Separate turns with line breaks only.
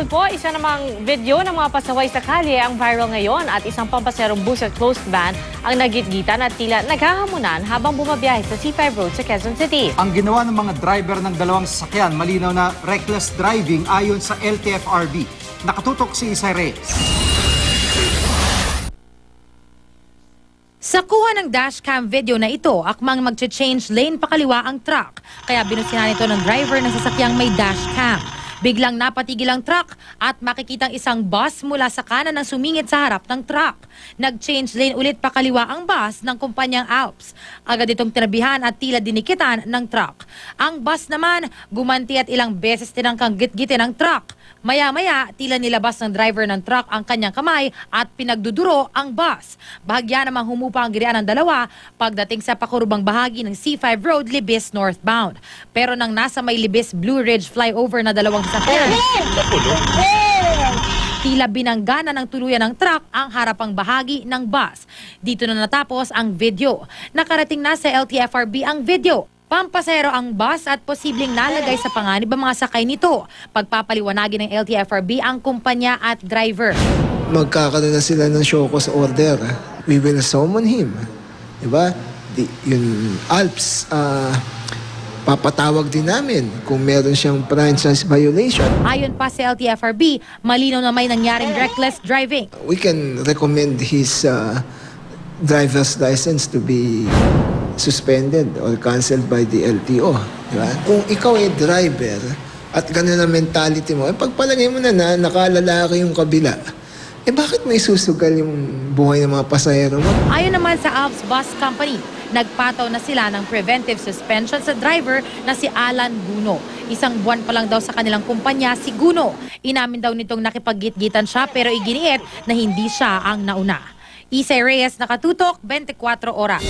Bukod po, isa namang video ng mga pasaway sa kalye ang viral ngayon at isang pampaserong bus at closed van ang nagitgitan at tila naghahamunan habang bumabiyahe sa C5 Road sa Quezon City.
Ang ginawa ng mga driver ng dalawang sasakyan, malinaw na reckless driving ayon sa LTFRB. Nakatutok si Isay Reyes.
Sa kuha ng dashcam video na ito, akmang magche-change lane pakaliwa ang truck. Kaya binusihan ito ng driver ng sasakyang may dashcam. Biglang napatigil ang truck at makikitang isang bus mula sa kanan ang sumingit sa harap ng truck. Nag-change lane ulit pakaliwa ang bus ng kumpanyang Alps. Agad itong tinabihan at tila dinikitan ng truck. Ang bus naman gumanti at ilang beses tinangkang git-gitin ng truck. Maya-maya, tila nilabas ng driver ng truck ang kanyang kamay at pinagduduro ang bus. Bahagya namang humupa ang girian ng dalawa pagdating sa pakurubang bahagi ng C5 Road, Libis northbound. Pero nang nasa may Libis Blue Ridge flyover na dalawang sasakyan, tila binanggana ng tuluyan ng truck ang harapang bahagi ng bus. Dito na natapos ang video. Nakarating na sa LTFRB ang video. Pampasero ang bus at posibleng nalagay sa panganib ang mga sakay nito. Pagpapaliwanagin ng LTFRB ang kumpanya at driver.
Magkakaroon na sila ng show cause order. We will summon him. Diba? Yung Alps, papatawag din namin kung meron siyang franchise violation.
Ayon pa sa LTFRB, malinaw na may nangyaring reckless driving.
We can recommend his driver's license to be suspended or cancelled by the LTO. Diba? Kung ikaw ay driver at gano'n ang mentality mo, pagpalagay mo na nakalalaki yung kabila, bakit may susugal yung buhay ng mga pasahero mo?
Ayon naman sa Alps Bus Company, nagpataw na sila ng preventive suspension sa driver na si Alan Guno. Isang buwan pa lang daw sa kanilang kumpanya si Guno. Inamin daw nitong nakipag-gitgitan siya pero iginiit na hindi siya ang nauna. Isay Reyes, nakatutok, 24 oras.